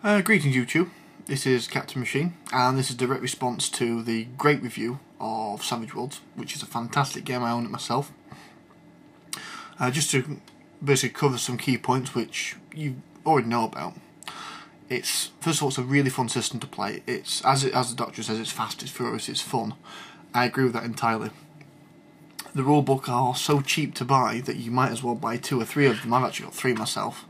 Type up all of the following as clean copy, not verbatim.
Greetings YouTube, this is Captain Machine, and this is a direct response to the great review of Savage Worlds, which is a fantastic game. I own it myself. Just to basically cover some key points which you already know about. First of all, it's a really fun system to play. It's as the doctor says, it's fast, it's furious, it's fun. I agree with that entirely. The rulebook are so cheap to buy that you might as well buy 2 or 3 of them. I've actually got 3 myself.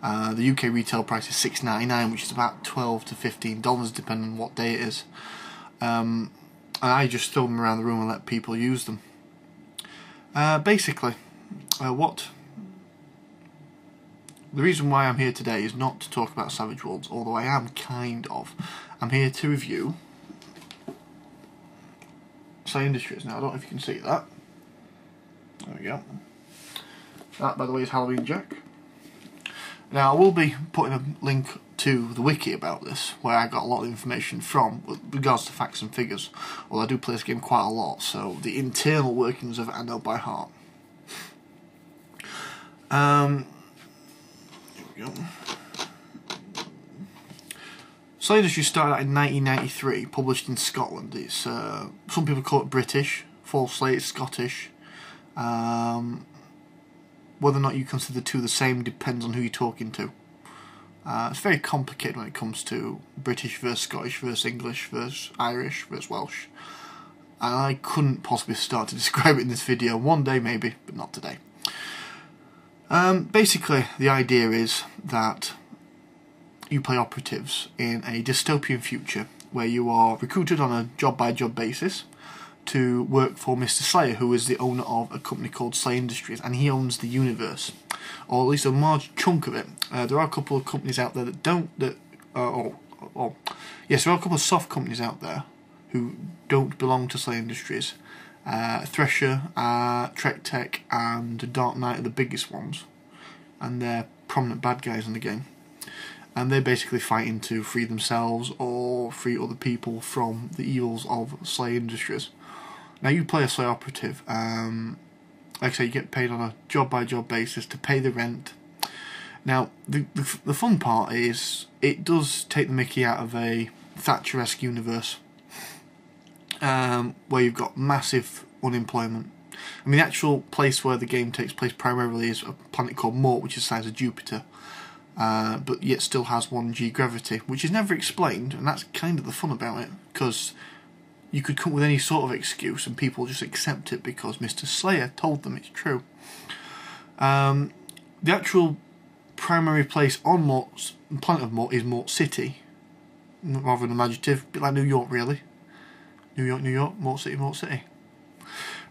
The UK retail price is $6.99, which is about $12 to $15 depending on what day it is. And I just throw them around the room and let people use them. Basically, the reason why I'm here today is not to talk about Savage Worlds, although I am kind of. I'm here to review SLA Industries. Now, I don't know if you can see that. There we go. That, by the way, is Halloween Jack. Now, I will be putting a link to the wiki about this, where I got a lot of information from with regards to facts and figures. Well, I do play this game quite a lot, so the internal workings of it I know by heart. Here we go. SLA Industries started out in 1993, published in Scotland. It's some people call it British, falsely it's Scottish. Whether or not you consider the two the same depends on who you're talking to. It's very complicated when it comes to British versus Scottish versus English versus Irish versus Welsh. And I couldn't possibly start to describe it in this video. One day maybe, but not today. Basically, the idea is that you play operatives in a dystopian future where you are recruited on a job-by-job basis to work for Mr. Slayer, who is the owner of a company called SLA Industries, and he owns the universe, or at least a large chunk of it. There are a couple of companies out there that don't. Yes, there are a couple of soft companies out there who don't belong to SLA Industries. Thresher, Trek Tech, and Dark Knight are the biggest ones, and they're prominent bad guys in the game. And they're basically fighting to free themselves or free other people from the evils of SLA Industries. Now, you play a SLA operative. Like I say, you get paid on a job-by-job basis to pay the rent. Now, the fun part is it does take the mickey out of a Thatcher-esque universe, where you've got massive unemployment. I mean, the actual place where the game takes place primarily is a planet called Mort, which is the size of Jupiter, but yet still has 1G gravity, which is never explained, and that's kind of the fun about it, because you could come up with any sort of excuse and people just accept it because Mr. Slayer told them it's true. The actual primary place on Mort's planet of Mort is Mort City, rather than an adjective, a bit like New York, really. New York, New York, Mort City, Mort City.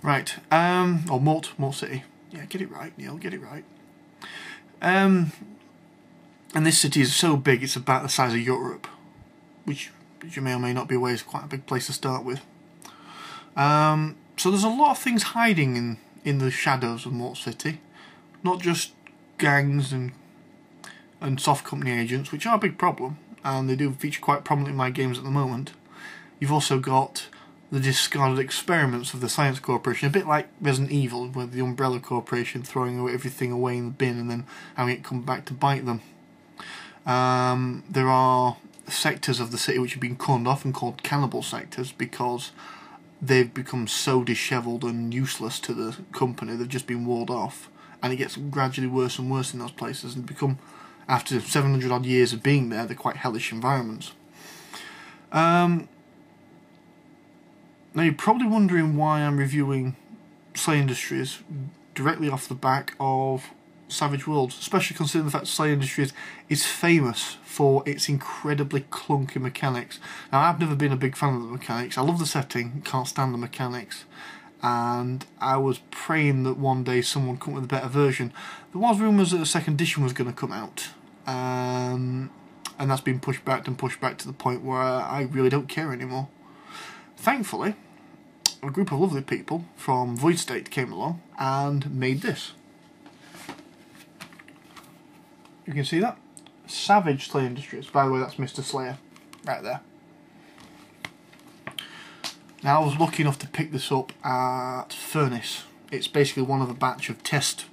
Right, or Mort City. Yeah, get it right, Neil, get it right. And this city is so big, it's about the size of Europe, which you may or may not be aware is quite a big place to start with. So there's a lot of things hiding in the shadows of Mort City. Not just gangs and soft company agents, which are a big problem, and they do feature quite prominently in my games at the moment. You've also got the discarded experiments of the Science Corporation, a bit like Resident Evil, with the Umbrella Corporation throwing everything away in the bin and then having it come back to bite them. There are sectors of the city which have been cordoned off and called cannibal sectors because they've become so dishevelled and useless to the company. They've just been walled off, and it gets gradually worse and worse in those places, and become, after 700 odd years of being there, they're quite hellish environments. Now you're probably wondering why I'm reviewing SLA Industries directly off the back of Savage Worlds, especially considering the fact that SLA Industries is famous for its incredibly clunky mechanics. Now, I've never been a big fan of the mechanics. I love the setting, can't stand the mechanics, and I was praying that one day someone would come up with a better version. There was rumours that a second edition was going to come out, and that's been pushed back and pushed back to the point where I really don't care anymore. Thankfully, a group of lovely people from Voidstate came along and made this. You can see that. Savage SLA Industries. By the way, that's Mr. Slayer. Right there. Now, I was lucky enough to pick this up at Furnace. It's basically one of a batch of test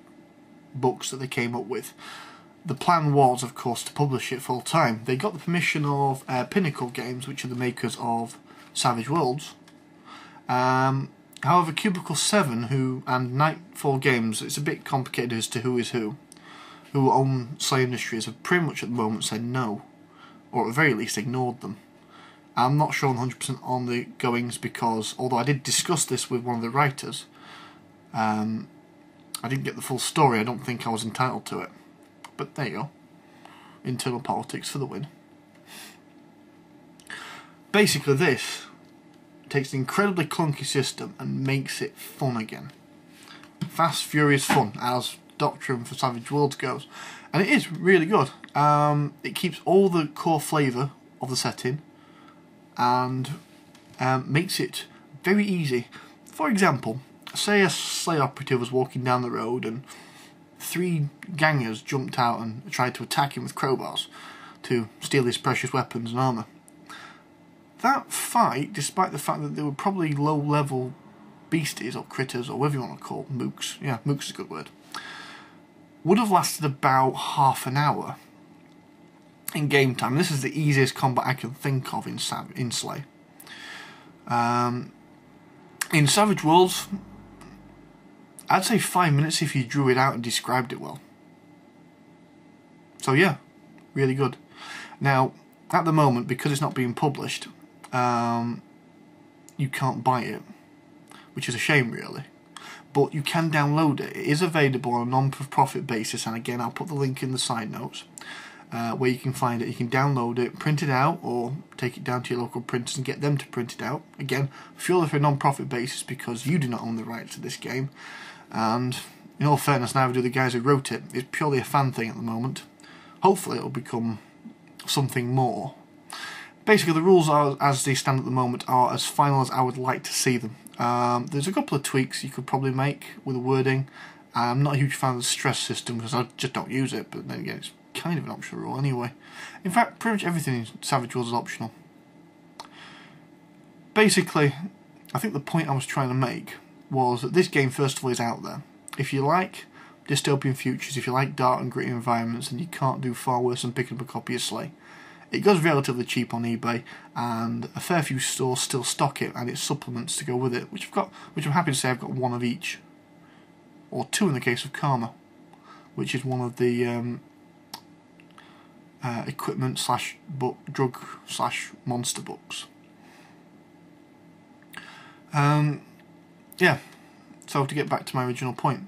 books that they came up with. the plan was, of course, to publish it full time. They got the permission of Pinnacle Games, which are the makers of Savage Worlds. However, Cubicle 7 and Nightfall Games, it's a bit complicated as to who is who own Slay Industries, have pretty much at the moment said no, or at the very least ignored them. I'm not sure 100% on the goings because, although I did discuss this with one of the writers, I didn't get the full story. I don't think I was entitled to it. But there you go. Internal politics for the win. Basically this takes an incredibly clunky system and makes it fun again. Fast, furious fun, as Doctrine for Savage Worlds goes. And it is really good. It keeps all the core flavour of the setting and makes it very easy. For example, say a Slay operative was walking down the road and 3 gangers jumped out and tried to attack him with crowbars to steal his precious weapons and armour. That fight, despite the fact that they were probably low-level beasties or critters or whatever you want to call them, mooks, yeah, mooks is a good word, would have lasted about half an hour in game time. This is the easiest combat I can think of in Slay. In Savage Worlds, I'd say 5 minutes if you drew it out and described it well. So yeah, really good. Now, at the moment, because it's not being published, you can't buy it, which is a shame really. But you can download it. It is available on a non-profit basis, and again I'll put the link in the side notes where you can find it. You can download it, print it out, or take it down to your local printers and get them to print it out. Again, purely for a non-profit basis because you do not own the rights to this game. And in all fairness, neither do the guys who wrote it. It's purely a fan thing at the moment. Hopefully it'll become something more. Basically the rules are, as they stand at the moment, are as final as I would like to see them. There's a couple of tweaks you could probably make with the wording. I'm not a huge fan of the stress system because I just don't use it, but then again it's kind of an optional rule anyway. In fact, pretty much everything in Savage Worlds is optional. Basically, I think the point I was trying to make was that this game, first of all, is out there. If you like dystopian futures, if you like dark and gritty environments, then you can't do far worse than picking up a copy of Slay. It goes relatively cheap on eBay, and a fair few stores still stock it, and its supplements to go with it, which I'm happy to say I've got one of each, or 2 in the case of Karma, which is one of the equipment / book, drug / monster books. Yeah, so to get back to my original point,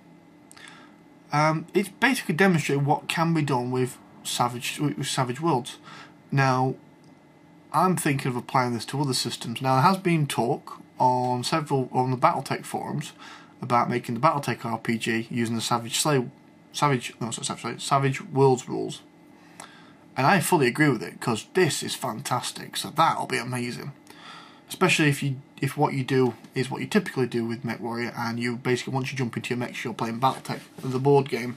it's basically demonstrating what can be done with Savage Worlds. Now, I'm thinking of applying this to other systems. Now, there has been talk on the BattleTech forums about making the BattleTech RPG using the Savage Worlds rules, and I fully agree with it because this is fantastic. So that'll be amazing. Especially if what you do is what you typically do with MechWarrior, and you basically, once you jump into your mechs, you're playing BattleTech, the board game,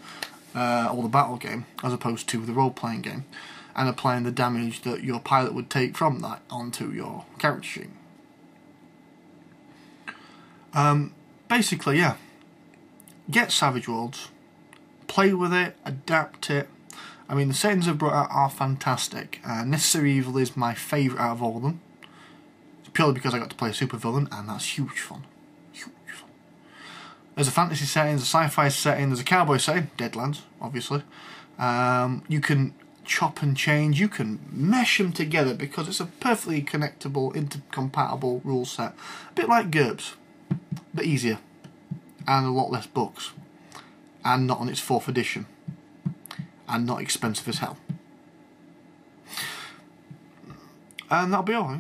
or the battle game, as opposed to the role-playing game, and applying the damage that your pilot would take from that onto your character sheet. Basically, yeah, get Savage Worlds, play with it, adapt it. I mean, the settings they've brought out are fantastic. Necessary Evil is my favourite out of all of them. Purely because I got to play a supervillain, and that's huge fun. Huge fun. There's a fantasy setting, there's a sci-fi setting, there's a cowboy setting, Deadlands, obviously. You can chop and change, you can mesh them together because it's a perfectly connectable, intercompatible rule set. A bit like GURPS, but easier. And a lot less books. And not on its 4th edition. And not expensive as hell. And that'll be all.